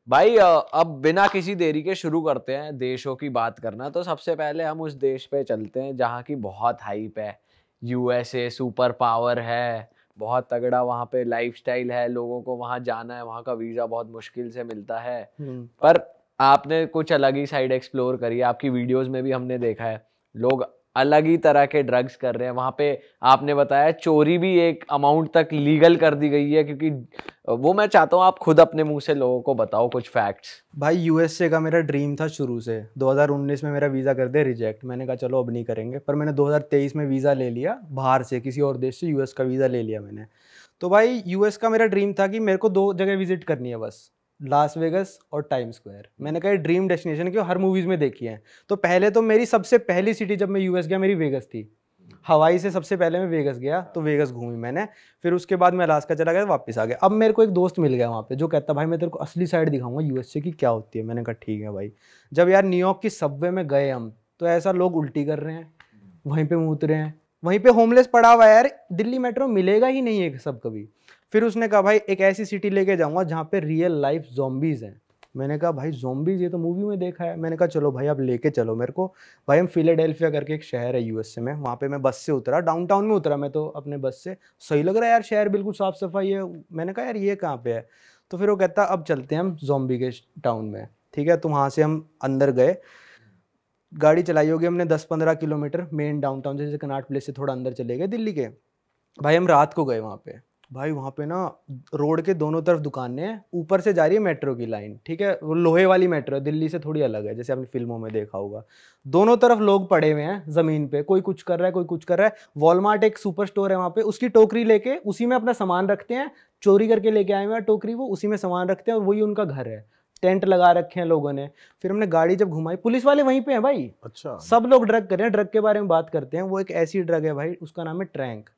भाई अब बिना किसी देरी के शुरू करते हैं देशों की बात करना। तो सबसे पहले हम उस देश पे चलते हैं जहाँ की बहुत हाइप है। यूएसए सुपर पावर है, बहुत तगड़ा वहाँ पे लाइफस्टाइल है, लोगों को वहाँ जाना है, वहाँ का वीजा बहुत मुश्किल से मिलता है। पर आपने कुछ अलग ही साइड एक्सप्लोर करी है, आपकी वीडियोस में भी हमने देखा है लोग अलग ही तरह के ड्रग्स कर रहे हैं वहाँ पे। आपने बताया चोरी भी एक अमाउंट तक लीगल कर दी गई है, क्योंकि वो मैं चाहता हूँ आप खुद अपने मुंह से लोगों को बताओ कुछ फैक्ट्स। भाई यूएसए का मेरा ड्रीम था शुरू से। 2019 में मेरा वीज़ा कर दिया रिजेक्ट, मैंने कहा चलो अब नहीं करेंगे, पर मैंने 2023 में वीज़ा ले लिया बाहर से, किसी और देश से यूएस का वीज़ा ले लिया मैंने। तो भाई यूएस का मेरा ड्रीम था कि मेरे को 2 जगह विजिट करनी है बस, लास वेगस और टाइम स्क्वायर। मैंने कहा ये ड्रीम डेस्टिनेशन है, हर मूवीज़ में देखी है। तो पहले तो मेरी सबसे पहली सिटी जब मैं यूएस गया मेरी वेगस थी। हवाई से सबसे पहले मैं वेगस गया, तो वेगस घूमी मैंने। फिर उसके बाद मैं अलास्का चला गया, वापस आ गया। अब मेरे को एक दोस्त मिल गया वहाँ पे जो कहता भाई मैं तेरे को असली साइड दिखाऊंगा यूएसए की क्या होती है। मैंने कहा ठीक है भाई। जब यार न्यूयॉर्क की सबवे में गए हम, तो ऐसा लोग उल्टी कर रहे हैं, वहीं पे मुँह उतरे हैं, वहीं पे होमलेस पड़ा हुआ है यार। दिल्ली मेट्रो मिलेगा ही नहीं है सब कभी। फिर उसने कहा भाई एक ऐसी सिटी लेके जाऊंगा जहाँ पे रियल लाइफ ज़ॉम्बीज़ हैं। मैंने कहा भाई ज़ॉम्बीज़ ये तो मूवी में देखा है। मैंने कहा चलो भाई आप लेके चलो मेरे को। भाई हम फिलाडेल्फिया करके एक शहर है यूएसए में, वहाँ पे मैं बस से उतरा, डाउनटाउन में उतरा मैं तो अपने बस से। सही लग रहा है यार शहर, बिल्कुल साफ़ सफाई है। मैंने कहा यार ये कहाँ पे है। तो फिर वो कहता अब चलते हैं हम ज़ॉम्बी के टाउन में। ठीक है, तो वहाँ से हम अंदर गए। गाड़ी चलाई होगी हमने 10-15 किलोमीटर मेन डाउनटाउन से, जैसे कनॉट प्लेस से थोड़ा अंदर चले गए दिल्ली के। भाई हम रात को गए वहाँ पे। भाई वहाँ पे ना रोड के दोनों तरफ दुकानें हैं, ऊपर से जा रही है मेट्रो की लाइन। ठीक है, वो लोहे वाली मेट्रो है, दिल्ली से थोड़ी अलग है, जैसे आपने फिल्मों में देखा होगा। दोनों तरफ लोग पड़े हुए हैं जमीन पे, कोई कुछ कर रहा है कोई कुछ कर रहा है। वॉलमार्ट एक सुपर स्टोर है वहाँ पे, उसकी टोकरी लेके उसी में अपना सामान रखते हैं। चोरी करके लेके आए हुए हैं टोकरी, वो उसी में सामान रखते हैं और वही उनका घर है। टेंट लगा रखे हैं लोगों ने। फिर हमने गाड़ी जब घुमाई, पुलिस वाले वहीं पे हैं भाई। अच्छा। सब लोग ड्रग कर रहे हैं। ड्रग के बारे में बात करते हैं, वो एक ऐसी ड्रग है भाई, उसका नाम है ट्रैंक।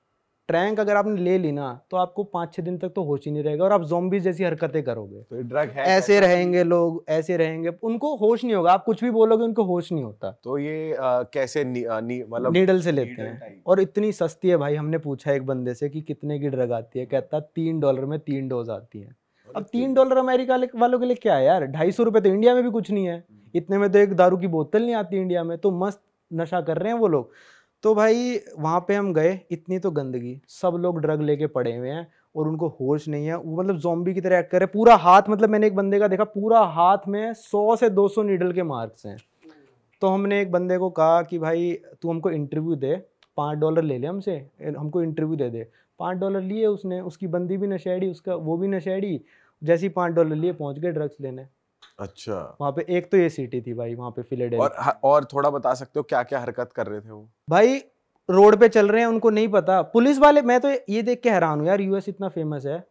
ट्रैंक अगर आपने ले ली ना तो आपको 5-6 दिन तक तो होश ही नहीं रहेगा और आप ज़ॉम्बीज़ जैसी हरकतें करोगे। तो ये ड्रग है ऐसे रहेंगे लोग, ऐसे रहेंगे, उनको होश नहीं होगा। आप कुछ भी बोलोगे उनको होश नहीं होता। तो ये कैसे मतलब नीडल से लेते हैं और इतनी सस्ती है भाई। हमने पूछा एक बंदे से कि कितने की ड्रग आती है, कहता $3 में 3 डोज आती है। अब $3 अमेरिका वालों के लिए क्या है यार, 250 रुपये तो इंडिया में भी कुछ नहीं है। इतने में तो एक दारू की बोतल नहीं आती इंडिया में, तो मस्त नशा कर रहे हैं वो लोग। तो भाई वहाँ पे हम गए, इतनी तो गंदगी, सब लोग ड्रग लेके पड़े हुए हैं और उनको होश नहीं है। वो मतलब ज़ॉम्बी की तरह एक्ट कर रहे हैं। पूरा हाथ, मतलब मैंने एक बंदे का देखा, पूरा हाथ में 100 से 200 नीडल के मार्क्स हैं। तो हमने एक बंदे को कहा कि भाई तू हमको इंटरव्यू दे, $5 ले ले हमसे, हमको इंटरव्यू दे दे। $5 लिए उसने, उसकी बंदी भी नशेड़ी, उसका वो भी नशेड़ी। जैसे ही $5 लिए पहुंच गए ड्रग्स लेने। अच्छा। वहाँ पे एक तो ये सिटी थी भाई, वहाँ पे फिलाडेल्फिया। और थोड़ा बता सकते हो क्या क्या हरकत कर रहे थे वो? भाई रोड पे चल रहे हैं, उनको नहीं पता। पुलिस वाले, मैं तो ये देख के हैरान हूँ यार, यूएस इतना फेमस है,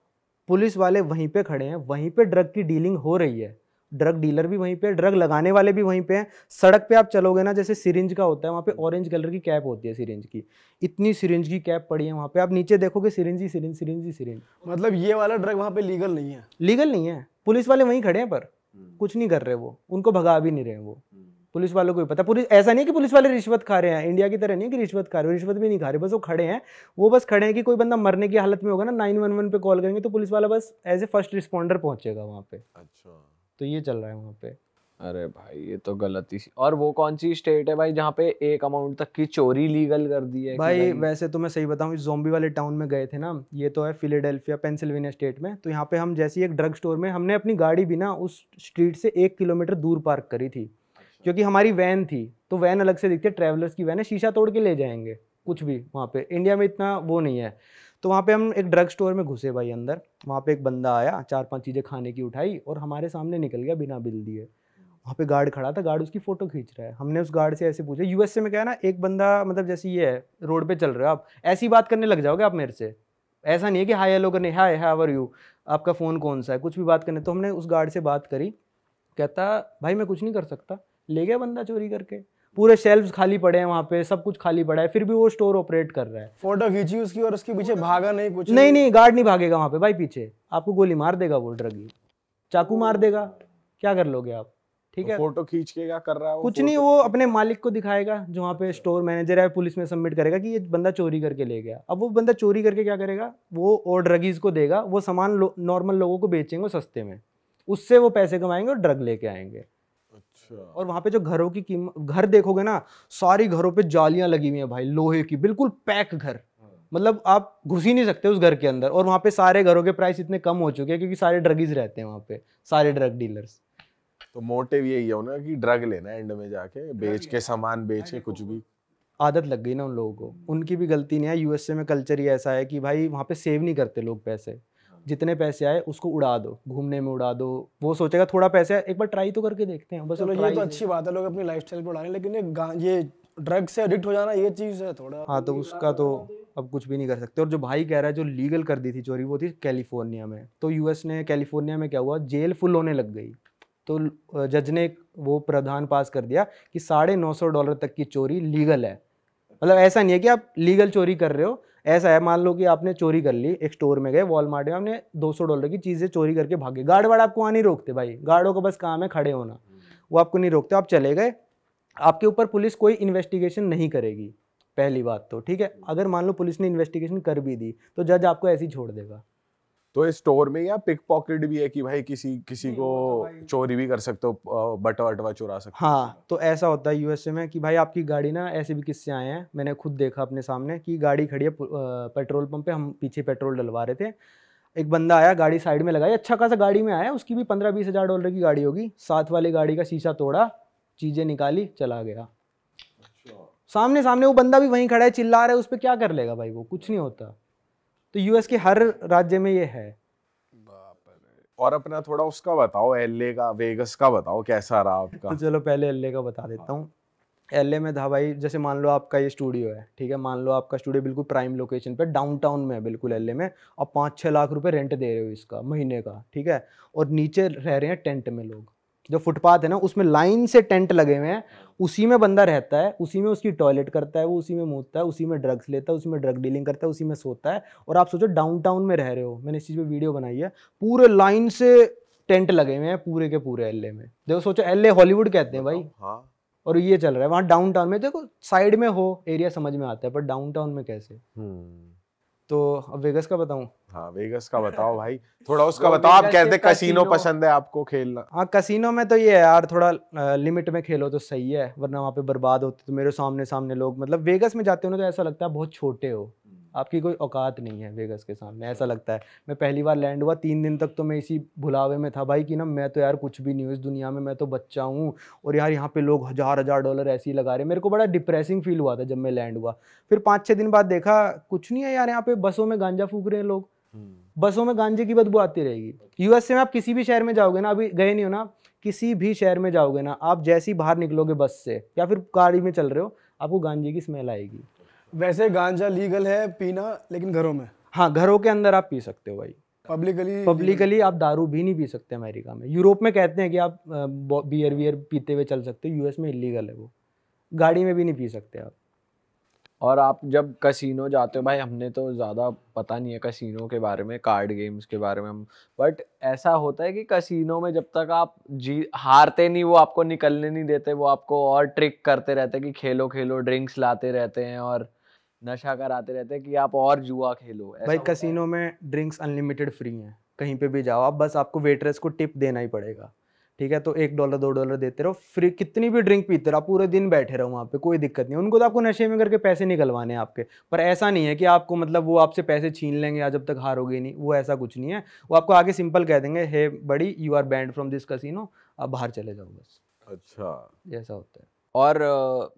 पुलिस वाले वहीं पे खड़े हैं, वहीं पे ड्रग की डीलिंग हो रही है। ड्रग डीलर भी वहीं पे, ड्रग लगाने वाले भी वहीं पे हैं। सड़क पे आप चलोगे ना, जैसे सिरिंज का होता है वहाँ पे, ऑरेंज कलर की कैप होती है सिरिंज की। इतनी सिरिंज की कैप पड़ी है वहाँ पे, आप नीचे देखोगे सिरिंज ही सिरिंज, सिरिंज ही सिरिंज। मतलब ये वाला ड्रग वहाँ पे लीगल नहीं है? लीगल नहीं है। पुलिस वाले वहीं खड़े हैं पर कुछ नहीं कर रहे, वो उनको भगा भी नहीं रहे वो। पुलिस वालों को भी पता। पुलिस ऐसा नहीं है कि पुलिस वाले रिश्वत खा रहे हैं, इंडिया की तरह नहीं है कि रिश्वत खा रहे हो, रिश्वत भी नहीं खा रहे, बस वो खड़े हैं। वो बस खड़े हैं कि कोई बंदा मरने की हालत में होगा ना, 911 पे कॉल करेंगे तो पुलिस वाला बस एज ए फर्स्ट रिस्पॉन्डर पहुंचेगा वहाँ पे। अच्छा। तो ये चल रहा है वहाँ पे। अरे भाई ये तो गलती सी। और वो कौन सी स्टेट है भाई जहाँ पे एक अमाउंट तक की चोरी लीगल कर दी है? भाई वैसे तो मैं सही बताऊं, इस ज़ॉम्बी वाले टाउन में गए थे ना, ये तो है फिलाडेल्फिया पेंसिल्वेनिया स्टेट में। तो यहाँ पे हम जैसे एक ड्रग स्टोर में, हमने अपनी गाड़ी भी ना उस स्ट्रीट से 1 किलोमीटर दूर पार्क करी थी, क्योंकि हमारी वैन थी। तो वैन अलग से दिखती है, ट्रैवलर्स की वैन है, शीशा तोड़ के ले जाएंगे कुछ भी। वहाँ पे इंडिया में इतना वो नहीं है। तो वहाँ पे हम एक ड्रग स्टोर में घुसे भाई अंदर। वहाँ पे एक बंदा आया, 4-5 चीज़ें खाने की उठाई और हमारे सामने निकल गया बिना बिल दिए। वहाँ पे गार्ड खड़ा था, गार्ड उसकी फ़ोटो खींच रहा है। हमने उस गार्ड से ऐसे पूछा, यूएसए में क्या है ना, एक बंदा मतलब जैसे ये है, रोड पे चल रहे हो आप, ऐसी बात करने लग जाओगे आप मेरे से। ऐसा नहीं है कि हाय हेलो करने, हाय हाउ आर यू, आपका फ़ोन कौन सा है, कुछ भी बात करने। तो हमने उस गार्ड से बात करी, कहता भाई मैं कुछ नहीं कर सकता। ले गया बंदा चोरी करके। पूरे शेल्फ्स खाली पड़े हैं वहाँ पे, सब कुछ खाली पड़ा है, फिर भी वो स्टोर ऑपरेट कर रहा है। फोटो खींची उसकी और उसके पीछे भागा नहीं कुछ? नहीं, गार्ड नहीं भागेगा वहाँ पे भाई, पीछे आपको गोली मार देगा वो, ड्रगी चाकू मार देगा, क्या कर लोगे आप? ठीक है, फोटो खींच के क्या कर रहा है वो? कुछ नहीं, वो अपने मालिक को दिखाएगा जो वहाँ पे स्टोर मैनेजर है, पुलिस में सबमिट करेगा कि ये बंदा चोरी करके ले गया। अब वो बंदा चोरी करके क्या करेगा, वो और ड्रगीज को देगा, वो सामान नॉर्मल लोगों को बेचेंगे सस्ते में। उससे वो पैसे कमाएंगे और ड्रग लेके आएंगे। अच्छा। और वहाँ पे जो घरों की कीमत, घर देखोगे ना, सारी घरों पे जालियां लगी हुई हैं भाई, लोहे की, बिल्कुल पैक घर, मतलब आप घुस ही नहीं सकते उस घर के अंदर। और वहाँ पे सारे घरों के प्राइस इतने कम हो चुके हैं क्योंकि सारे ड्रगीज रहते हैं वहाँ पे, सारे ड्रग डीलर्स। तो मोटिव यही है ना कि ड्रग लेना एंड में जाके, बेच के सामान बेच के कुछ भी। आदत लग गई ना उन लोगों को, उनकी भी गलती नहीं है। यूएसए में कल्चर ही ऐसा है कि भाई वहाँ पे सेव नहीं करते लोग पैसे, जितने पैसे आए उसको उड़ा दो, घूमने में उड़ा दो। वो सोचेगा थोड़ा पैसे है, एक बार ट्राई तो करके देखते हैं बस। चलो ये try तो से- अच्छी बात है, लोग अपनी लाइफस्टाइल को उड़ा रहे हैं, लेकिन ये ड्रग से एडिक्ट हो जाना, ये चीज है थोड़ा। हाँ, तो उसका तो अब कुछ भी नहीं कर सकते। और जो भाई कह रहा है जो लीगल कर दी थी चोरी, वो थी कैलिफोर्निया में। तो यूएस ने, कैलिफोर्निया में क्या हुआ, जेल फुल होने लग गई। तो जज ने वो प्रावधान पास कर दिया कि $950 तक की चोरी लीगल है। मतलब ऐसा नहीं है कि आप लीगल चोरी कर रहे हो, ऐसा है मान लो कि आपने चोरी कर ली, एक स्टोर में गए, वॉलमार्ट में, आपने $200 की चीज़ें चोरी करके भागे, गार्ड वार्ड आपको वहाँ नहीं रोकते भाई, गार्डों का बस काम है खड़े होना, वो आपको नहीं रोकते, आप चले गए, आपके ऊपर पुलिस कोई इन्वेस्टिगेशन नहीं करेगी, पहली बात तो, ठीक है। अगर मान लो पुलिस ने इन्वेस्टिगेशन कर भी दी तो जज आपको ऐसे ही छोड़ देगा। तो इस स्टोर में या पिक पॉकेट भी है कि भाई किसी को चोरी भी कर सकते हो, बटवा वटवा चुरा सकते हो? हाँ, तो ऐसा होता है यूएसए में कि भाई आपकी गाड़ी ना, ऐसे भी किस्से आए हैं, मैंने खुद देखा अपने सामने कि गाड़ी खड़ी है पेट्रोल पंप पे, हम पीछे पेट्रोल डलवा रहे थे, एक बंदा आया, गाड़ी साइड में लगाई, अच्छा खासा गाड़ी में आया, उसकी भी $15-20 की गाड़ी होगी, साथ वाली गाड़ी का शीशा तोड़ा, चीजें निकाली, चला गया। सामने सामने वो बंदा भी वहीं खड़ा है, चिल्ला रहा है, उस पर क्या कर लेगा भाई, वो कुछ नहीं होता। तो यूएस के हर राज्य में ये है। और अपना थोड़ा उसका बताओ, एलए का, वेगस का बताओ, कैसा रहा आपका? तो चलो पहले एलए का बता देता हूँ। एलए में था भाई, जैसे मान लो आपका ये स्टूडियो है, ठीक है, मान लो आपका स्टूडियो बिल्कुल प्राइम लोकेशन पे डाउनटाउन में है, बिल्कुल एलए में, और 5-6 लाख रुपए रेंट दे रहे हो इसका महीने का, ठीक है। और नीचे रह रहे हैं टेंट में लोग, जो फुटपाथ है ना उसमें लाइन से टेंट लगे हुए हैं, उसी में बंदा रहता है, उसी में उसकी टॉयलेट करता है, वो उसी में मूतता है, उसी में ड्रग्स लेता है, उसी में ड्रग डीलिंग करता है, उसी में सोता है। और आप सोचो डाउनटाउन में रह रहे हो, मैंने इस चीज़ पे वीडियो बनाई है, पूरे लाइन से टेंट लगे हुए हैं पूरे के पूरे एलए में। देखो सोचो, एलए हॉलीवुड कहते हैं भाई, हाँ। और ये चल रहा है वहाँ डाउनटाउन में। देखो साइड में हो एरिया समझ में आता है, पर डाउनटाउन में कैसे। तो अब वेगस का बताऊं? हाँ, वेगस का बताओ भाई, थोड़ा उसका बताओ। आप कहते कसीनो पसंद है आपको खेलना? हाँ, कसीनो में तो ये है यार, थोड़ा लिमिट में खेलो तो सही है, वरना वहाँ पे बर्बाद होते। तो मेरे सामने सामने लोग, मतलब वेगस में जाते हो ना तो ऐसा लगता है बहुत छोटे हो, आपकी कोई औकात नहीं है वेगस के सामने, ऐसा लगता है। मैं पहली बार लैंड हुआ, 3 दिन तक तो मैं इसी भुलावे में था भाई कि ना मैं तो यार कुछ भी नहीं हूँ इस दुनिया में, मैं तो बच्चा हूँ, और यार यहाँ पे लोग $1000 ऐसे ही लगा रहे। मेरे को बड़ा डिप्रेसिंग फील हुआ था जब मैं लैंड हुआ। फिर 5-6 दिन बाद देखा कुछ नहीं है यार, यहाँ पे बसों में गांजा फूक रहे हैं लोग, बसों में गांजे की बदबू आती रहेगी। यूएसए में आप किसी भी शहर में जाओगे ना, अभी गए नहीं हो ना, किसी भी शहर में जाओगे ना, आप जैसे ही बाहर निकलोगे बस से या फिर गाड़ी में चल रहे हो, आपको गांजे की स्मेल आएगी। वैसे गांजा लीगल है पीना, लेकिन घरों में? हाँ, घरों के अंदर आप पी सकते हो भाई, पब्लिकली आप दारू भी नहीं पी सकते अमेरिका में। यूरोप में कहते हैं कि आप बियर वियर पीते हुए चल सकते हो, यूएस में इलीगल है वो, गाड़ी में भी नहीं पी सकते आप। और आप जब कसिनो जाते हो भाई, हमने तो ज़्यादा पता नहीं है कसिनो के बारे में, कार्ड गेम्स के बारे में हम, बट ऐसा होता है कि कसिनो में जब तक आप हारते नहीं, वो आपको निकलने नहीं देते, वो आपको और ट्रिक करते रहते हैं कि खेलो खेलो, ड्रिंक्स लाते रहते हैं और नशा कराते रहते हैं कि आप और जुआ खेलो। भाई कसिनो में ड्रिंक्स अनलिमिटेड फ्री हैं, कहीं पे भी जाओ आप, बस आपको वेटरेस को टिप देना ही पड़ेगा, ठीक है। तो $1 $2 देते रहो, फ्री कितनी भी ड्रिंक पीते रहो, पूरे दिन बैठे रहो वहाँ पे, कोई दिक्कत नहीं। उनको तो आपको नशे में करके पैसे निकलवाने हैं आपके, पर ऐसा नहीं है कि आपको मतलब वो आपसे पैसे छीन लेंगे या जब तक हारोगे नहीं, वो ऐसा कुछ नहीं है। वो आपको आगे सिंपल कह देंगे, hey buddy you are banned from this casino, आप बाहर चले जाओ बस। अच्छा, ऐसा होता है। और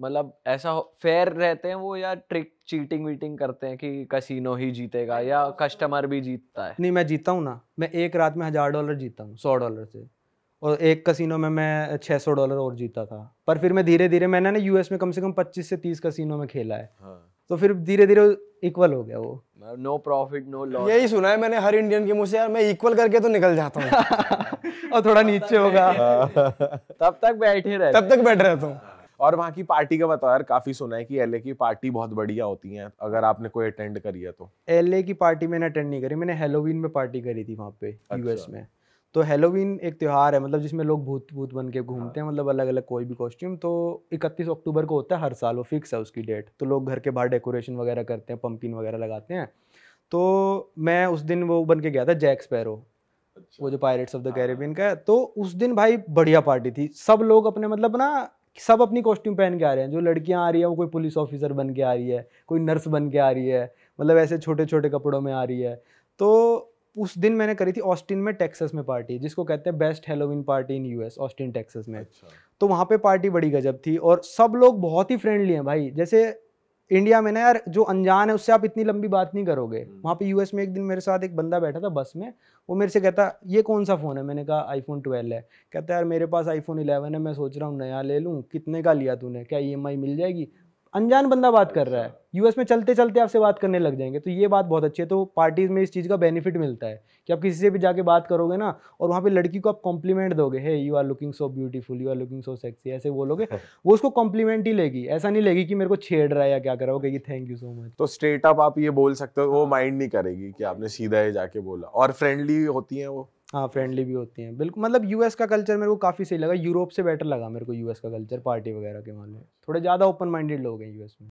मतलब ऐसा फेयर रहते हैं वो, या ट्रिक चीटिंग वीटिंग करते हैं कि कसिनो ही जीतेगा या कस्टमर भी जीतता है? नहीं, मैं जीता हूँ ना, मैं एक रात में $1000 जीता हूँ $100 से, और एक कसिनो में मैं $600 और जीता था। पर फिर मैं धीरे धीरे, मैंने ना यूएस में कम से कम 25 से 30 कसिनो में खेला है, तो फिर धीरे धीरे इक्वल हो गया वो। No profit no loss. यही सुना है मैंने हर इंडियन के मुंह से, यार मैं इक्वल करके तो निकल जाता हूँ और थोड़ा नीचे होगा तब तक बैठे रहे, तब तक बैठ रहता हूँ। और वहाँ की पार्टी का बताओ यार, काफी सुना है कि एलए की पार्टी बहुत बढ़िया होती है, अगर आपने कोई अटेंड करी है तो। एलए की पार्टी मैंने अटेंड नहीं करी, मैंने हेलोवीन में पार्टी करी थी वहाँ पे यूएस में। तो हेलोवीन एक त्योहार है, मतलब जिसमें लोग भूत भूत बन के घूमते हैं, मतलब अलग अलग कोई भी कॉस्ट्यूम। तो 31 अक्टूबर को होता है हर साल, वो फिक्स है उसकी डेट। तो लोग घर के बाहर डेकोरेशन वगैरह करते हैं, पंपकिन वगैरह लगाते हैं। तो मैं उस दिन वो बन के गया था जैक स्पैरो, वो जो पायरेट्स ऑफ द कैरिबियन का है। तो उस दिन भाई बढ़िया पार्टी थी, सब लोग अपने मतलब ना सब अपनी कॉस्ट्यूम पहन के आ रहे हैं, जो लड़कियां आ रही है वो कोई पुलिस ऑफिसर बन के आ रही है, कोई नर्स बन के आ रही है, मतलब ऐसे छोटे छोटे कपड़ों में आ रही है। तो उस दिन मैंने करी थी ऑस्टिन में, टेक्सास में पार्टी, जिसको कहते हैं best Halloween party in US, Austin Texas में। तो वहाँ पे पार्टी बड़ी गजब थी और सब लोग बहुत ही फ्रेंडली हैं भाई। जैसे इंडिया में ना यार जो अनजान है उससे आप इतनी लंबी बात नहीं करोगे, वहाँ पे यूएस में एक दिन मेरे साथ एक बंदा बैठा था बस में, वो मेरे से कहता ये कौन सा फ़ोन है, मैंने कहा आईफोन 12 है। कहता यार मेरे पास आईफोन 11 है, मैं सोच रहा हूँ नया ले लूँ, कितने का लिया तूने, क्या ईएमआई मिल जाएगी। अनजान बंदा बात कर रहा है, यूएस में चलते चलते आपसे बात करने लग जाएंगे। तो ये बात बहुत अच्छी है। तो पार्टीज में इस चीज़ का बेनिफिट मिलता है कि आप किसी से भी जाके बात करोगे ना और वहाँ पे लड़की को आप कॉम्प्लीमेंट दोगे, hey you are looking so beautiful, you are looking so sexy, ऐसे बोलोगे, वो उसको कॉम्प्लीमेंट ही लेगी, ऐसा नहीं लेगी कि मेरे को छेड़ रहा है या क्या कर रहा है, वो कहेगी थैंक यू सो मच। तो स्ट्रेट अप आप ये बोल सकते हो, वो माइंड नहीं करेगी कि आपने सीधा ही जाके बोला, और फ्रेंडली होती हैं वो। हाँ फ्रेंडली भी होती हैं बिल्कुल। मतलब यूएस का कल्चर मेरे को काफ़ी सही लगा, यूरोप से बेटर लगा मेरे को यूएस का कल्चर, पार्टी वगैरह के मामले में थोड़े ज़्यादा ओपन माइंडेड लोग हैं यूएस में।